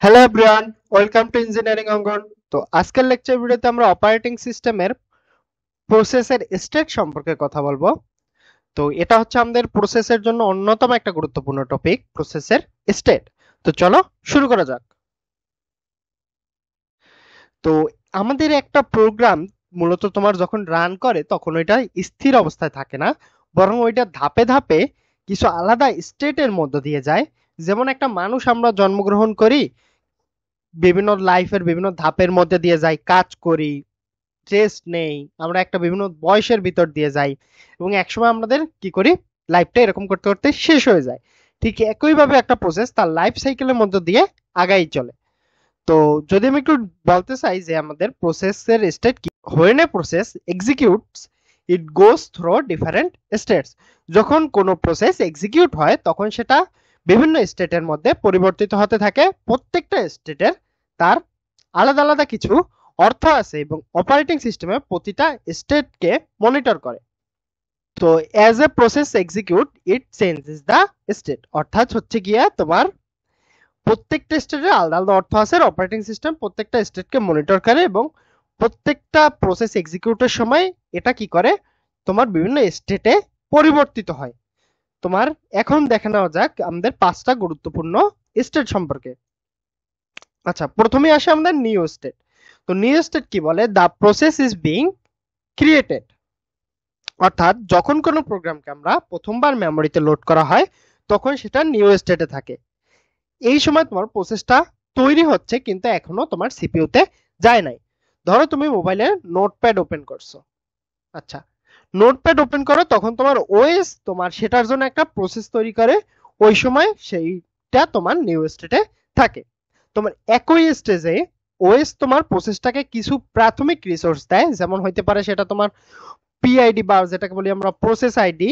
Hello everyone, welcome to engineering অঙ্গন। তো আজকের লেকচার ভিডিওতে আমরা অপারেটিং সিস্টেমের প্রসেসের স্টেট সম্পর্কে কথা বলবো। তো এটা হচ্ছে আমাদের প্রসেসের জন্য অন্যতম একটা গুরুত্বপূর্ণ টপিক, প্রসেসের স্টেট। তো চলো শুরু করা যাক। তো আমাদের একটা প্রোগ্রাম মূলত তোমার যখন রান করে তখন ওইটা স্থির অবস্থায় থাকে না, বরং ওইটা ধাপে ধাপে কিছু আলাদা স্টেটের মধ্য দিয়ে যায়। যেমন একটা মানুষ আমরা জন্মগ্রহণ করি, বিভিন্ন লাইফের বিভিন্ন ধাপের মধ্যে দিয়ে যাই, কাজ করি, রেস্ট নেই, আমরা একটা বিভিন্ন বয়সের ভিতর দিয়ে যাই এবং একসময় আমাদের কি করি, লাইফটা এরকম করতে করতে শেষ হয়ে যায়। ঠিক একইভাবে একটা প্রসেস তার লাইফ সাইকেলের মধ্যে দিয়ে আগাই চলে। তো যদি আমি একটু বলতে চাই যে আমাদের প্রসেসের স্টেট কি, when a process executes it goes through different states। যখন কোনো প্রসেস এক্সিকিউট হয় তখন সেটা বিভিন্ন স্টেটের মধ্যে পরিবর্তিত হতে থাকে। প্রত্যেকটা স্টেটের তার আলাদা আলাদা কিছু অর্থ আছে এবং অপারেটিং সিস্টেমে প্রতিটা স্টেটকে মনিটর করে। তো as a process execute it changes the state, অর্থাৎ হচ্ছে গিয়ে তোমার প্রত্যেকটা স্টেটের আলাদা আলাদা অর্থ আছে। অপারেটিং সিস্টেম প্রত্যেকটা স্টেটকে মনিটর করে এবং প্রত্যেকটা প্রসেস এক্সিকিউটের সময় এটা কি করে, তোমার বিভিন্ন স্টেটে পরিবর্তিত হয়। তোমার এখন দেখে নেওয়া যাক আমাদের পাঁচটা গুরুত্বপূর্ণ স্টেট সম্পর্কে। আচ্ছা, প্রথমে আসে আমাদের নিউ স্টেট। তো নিউ স্টেট কি বলে, the process is being created. অর্থাৎ যখন কোনো প্রোগ্রামকে আমরা প্রথমবার মেমোরিতে লোড করা হয় তখন সেটা নিউ স্টেটে থাকে। এই সময় তোমার প্রসেসটা তৈরি হচ্ছে কিন্তু এখনো তোমার সিপিইউতে যায় নাই। ধরো তুমি মোবাইলে নোটপ্যাড ওপেন করছো। আচ্ছা, নোটপ্যাড ওপেন করো তখন তোমার ওএস তোমার সেটার জন্য একটা প্রসেস তৈরি করে, ওই সময় সেইটা তোমার নিউ স্টেটে থাকে। তোমার একই স্টেজে ওএস তোমার প্রসেসটাকে কিছু প্রাথমিক রিসোর্স দেয়, যেমন হইতে পারে সেটা তোমার পিআইডি বা যেটাকে বলি আমরা প্রসেস আইডি,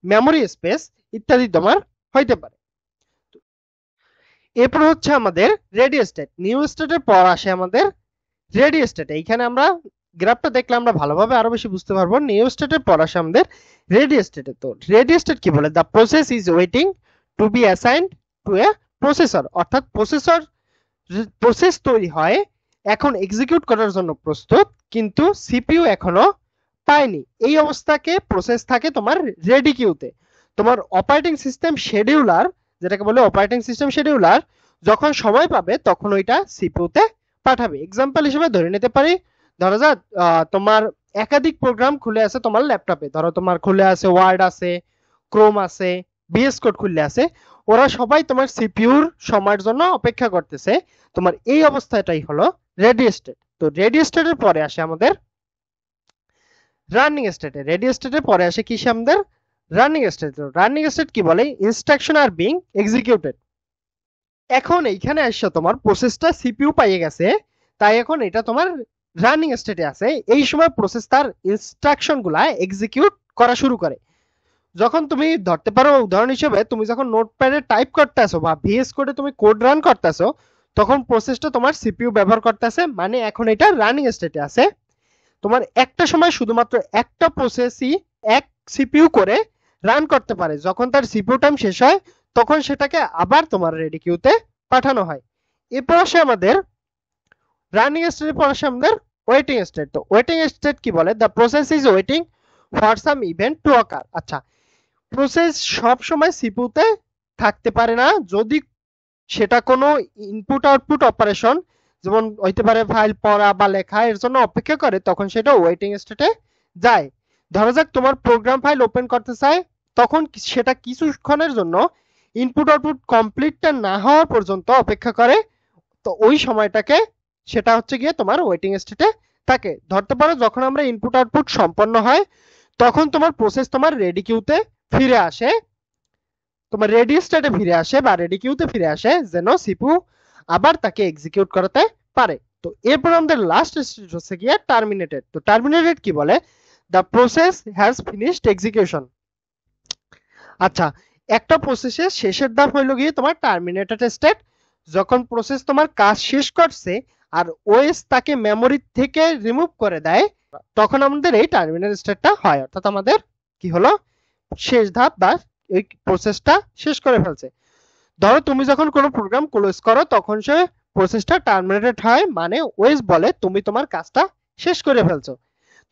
মেমোরি স্পেস ইত্যাদি তোমার হইতে পারে। এরপর হচ্ছে আমাদের রেডি স্টেট। নিউ স্টেটের পর আসে আমাদের রেডি স্টেট। এইখানে আমরা গ্রাফটা দেখলে আমরা ভালোভাবে আরো বেশি বুঝতে পারবো। নিউ স্টেটের পর আসে আমাদের রেডি স্টেটে। তো রেডি স্টেট কি বলে, the process is waiting to be assigned to a processor. অর্থাৎ প্রসেস তৈরি হয়, এখন এক্সিকিউট করার জন্য প্রস্তুত, কিন্তু সিপিইউ এখনো পায়নি। এই অবস্থাকে প্রসেস থাকে তোমার রেডি কিউতে। তোমার অপারেটিং সিস্টেম শেডিউলার, যেটাকে বলে অপারেটিং সিস্টেম শেডিউলার, যখন সময় পাবে তখন ওইটা সিপিইউতে পাঠাবে। এক্সাম্পল হিসেবে ধরে নিতে পারি, ধরো যাক তোমার একাধিক প্রোগ্রাম খুলে আছে তোমার ল্যাপটপে। ধরো তোমার খুলে আছে ওয়ার্ড আছে, ক্রোম আছে, বিএস কোড খুলে আছে। ওরা সবাই তোমার সিপিইউর সময়ের জন্য অপেক্ষা করতেছে। তোমার এই অবস্থাটাই হলো রেডি স্টেট। তো রেডি স্টেটের পরে আসে আমাদের রানিং স্টেটে। রেডি স্টেটের পরে আসে কি আমাদের রানিং স্টেট। রানিং স্টেট কি বলে, ইনস্ট্রাকশন আর বিং এক্সিকিউটেড। এখন এইখানে আসছে তোমার প্রসেসটা সিপিইউ পাইয়ে গেছে, তাই এখন এটা তোমার রানিং স্টেটে আছে। এই সময় প্রসেস তার ইনস্ট্রাকশন গুলা এক্সিকিউট করা শুরু করে। যখন তুমি ধরতে পারো উদাহরণ হিসেবে, তুমি যখন নোটপ্যাডে টাইপ করতেছো বা ভিএস কোডে তুমি কোড রান করতেছো, তখন প্রসেসটা তোমার সিপিইউ ব্যবহার করতেছে, মানে এখন এটা রানিং স্টেটে আছে। তোমার একটা সময় শুধুমাত্র একটা প্রসেসই এক সিপিইউ করে রান করতে পারে। যখন তার সিপিইউ টাইম শেষ হয় তখন সেটাকে আবার তোমার রেডি কিউতে পাঠানো হয়। এরপর আসে আমাদের রানিং স্টেটের পর আসে আমাদের ওয়েটিং স্টেট। তো ওয়েটিং স্টেট কি বলে, the process is waiting for some event two অকার। আচ্ছা, প্রসেস সব সময় সিপিইউতে থাকতে পারে না। যদি সেটা কোনো ইনপুট আউটপুট অপারেশন, যেমন হইতে পারে ফাইল পড়া বা লেখা, এর জন্য অপেক্ষা করে, তখন সেটা ওয়েটিং স্টেটে যায়। ধরা যাক তোমার প্রোগ্রাম ফাইল ওপেন করতে চায়, তখন সেটা কিছুক্ষণের জন্য ইনপুট আউটপুট কমপ্লিটটা না হওয়ার পর্যন্ত অপেক্ষা করে। তো ওই সময়টাকে সেটা হচ্ছে গিয়ে তোমার ওয়েটিং স্টেটে থাকে। ধরতে পারো যখন আমরা ইনপুট আউটপুট সম্পন্ন হয় তখন তোমার প্রসেস তোমার রেডি কিউতে ফিরে আসে, তোমার রেডি স্টেটে ফিরে আসে বা রেডি কিউতে ফিরে আসে, যেন সিপিইউ আবার তাকে এক্সিকিউট করাতে পারে। তো এরপর আমাদের লাস্ট স্টেজ হচ্ছে গিয়ে টার্মিনেটেড। তো টার্মিনেটেড কি বলে, the process has finished execution. আচ্ছা, একটা প্রসেসের শেষের ধাপ হইলো গিয়ে তোমার টার্মিনেটেড স্টেট। যখন প্রসেস তোমার কাজ শেষ করছে আর ওএস তাকে মেমোরি থেকে রিমুভ করে দেয়, তখন আমাদের এই টার্মিনেটেড স্টেটটা হয়। অর্থাৎ আমাদের কি হলো, শেষ ধাপ বা এই প্রসেসটা শেষ করে ফেলছে। ধরো তুমি যখন কোনো প্রোগ্রাম ক্লোজ করো তখন সে প্রসেসটা টার্মিনেটেড হয়, মানে ওএস বলে তুমি তোমার কাজটা শেষ করে ফেলছো।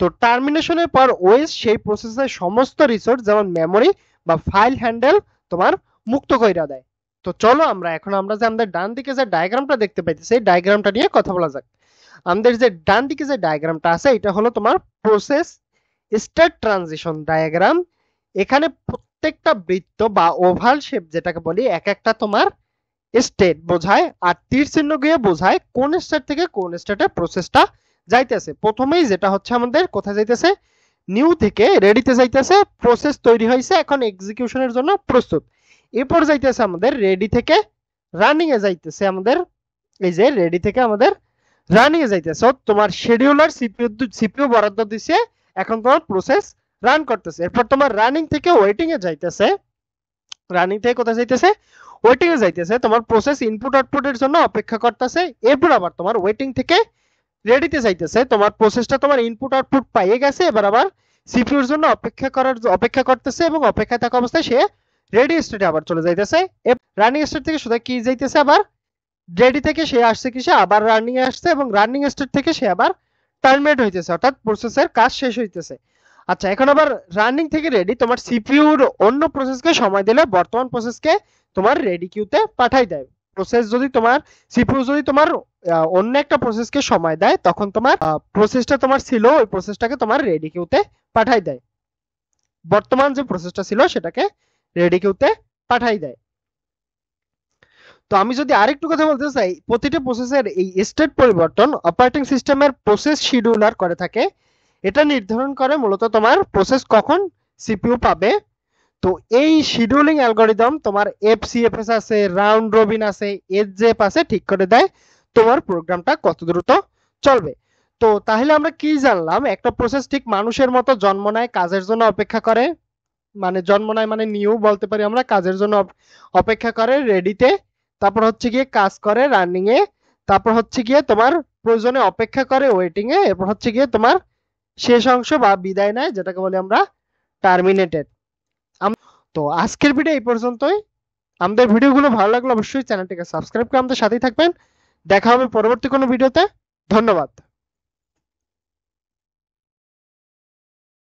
তো টার্মিনেশনের পর ওএস সেই প্রসেসের সমস্ত রিসোর্স যেমন মেমোরি বা ফাইল হ্যান্ডেল তোমার মুক্ত কইরা দেয়। তো চলো আমরা যে আমাদের ডান দিকে যে ডায়াগ্রামটা দেখতে পাইতেছি এই ডায়াগ্রামটা নিয়ে কথা বলা যাক। আমাদের যে ডান দিকে যে ডায়াগ্রামটা আছে এটা হলো তোমার প্রসেস স্টেট ট্রানজিশন ডায়াগ্রাম। এখানে প্রত্যেকটা বৃত্ত বা ওভাল শেপ যেটাকে বলি এক একটা তোমার স্টেট বোঝায়, আর তীর চিহ্ন গিয়ে বোঝায় কোন স্টেট থেকে কোন স্টেটে প্রসেসটা যাইতেছে। প্রথমেই যেটা হচ্ছে আমাদের কোথায় যাইতেছে, নিউ থেকে রেডিতে যাইতেছে, প্রসেস তৈরি হয়েছে এখন এক্সিকিউশনের জন্য প্রস্তুত। এরপর যাইতেছে আমাদের রেডি থেকে রানিং এ যাইতেছে, আমাদের এই যে রেডি থেকে আমাদের রানিং এ যাইতেছে। তোমার শিডিউলার সিপিইউ বরাদ্দ দিছে, এখন তোমার প্রসেস রান করতেছে। এরপর তোমার রানিং থেকে ওয়েটিং এ যাইতেছে, রানিং থেকে কোথায় যাইতেছে, ওয়েটিং এ যাইতেছে, তোমার প্রসেস ইনপুট আউটপুটের জন্য অপেক্ষা করতেছে। এরপর আবার তোমার ওয়েটিং থেকে রেডিতে যাইতেছে, তোমার প্রসেসটা তোমার ইনপুট আউটপুট পাইয়ে গেছে, এবার আবার সিপিইউর জন্য অপেক্ষা করতেছে এবং অপেক্ষায় থাকা অবস্থায় সে রেডি স্টেটে আবার চলে যাইতেছে। রানিং স্টেট থেকে সোজা কি যাইতেছে, আবার রেডি থেকে সে আসছে কিসে, আবার রানিং এ আসছে এবং রানিং স্টেট থেকে সে আবার টার্মিনেট হইতেছে, অর্থাৎ প্রসেসের কাজ শেষ হইতেছে। আচ্ছা, এখন আবার রানিং থেকে রেডি তোমার সিপিইউর অন্য প্রসেসকে সময় দিলে বর্তমান প্রসেসকে তোমার রেডি কিউতে পাঠাই দেয়। প্রসেস যদি তোমার সিপিইউ যদি তোমার অন্য একটা প্রসেসকে সময় দেয় তখন তোমার প্রসেসটা তোমার ছিল ওই প্রসেসটাকে তোমার রেডি কিউতে পাঠাই দেয়, বর্তমান যে প্রসেসটা ছিল সেটাকে রেডি কিউতে পাঠাই দেয়। তো আমি যদি আরেকটু কথা বলতে চাই, প্রতিটি প্রসেসের এই স্টেট পরিবর্তন অপারেটিং সিস্টেমের প্রসেস শিডিউলার করে থাকে। এটা নির্ধারণ করে মূলত তোমার প্রসেস কখন সিপিইউ পাবে। তো এই শিডিউলিং অ্যালগরিদম তোমার এফসিএফএস আছে, রাউন্ড রবিন আছে, এসজেএফ আছে, ঠিক করে দেয় তোমার প্রোগ্রামটা কত দ্রুত চলবে। তো তাহলে আমরা কি জানলাম, একটা প্রসেস ঠিক মানুষের মতো জন্ম নেয়, কাজের জন্য অপেক্ষা করে, মানে জন্ম নেয় মানে নিউ বলতে পারি আমরা, কাজের জন্য অপেক্ষা করে রেডিতে, তারপর হচ্ছে গিয়ে কাজ করে রানিং এ, তারপর হচ্ছে গিয়ে তোমার প্রয়োজনে অপেক্ষা করে ওয়েটিং এ, এরপর হচ্ছে গিয়ে তোমার শেষ অংশ বা বিদায় নেয় যেটাকে বলি আমরা টার্মিনেটেড। তো আজকের ভিডিও এই পর্যন্তই। আমাদের ভিডিওগুলো ভালো লাগলে অবশ্যই চ্যানেলটিকে সাবস্ক্রাইব করে আমাদের সাথেই থাকবেন। দেখা হবে পরবর্তী কোনো ভিডিওতে। ধন্যবাদ।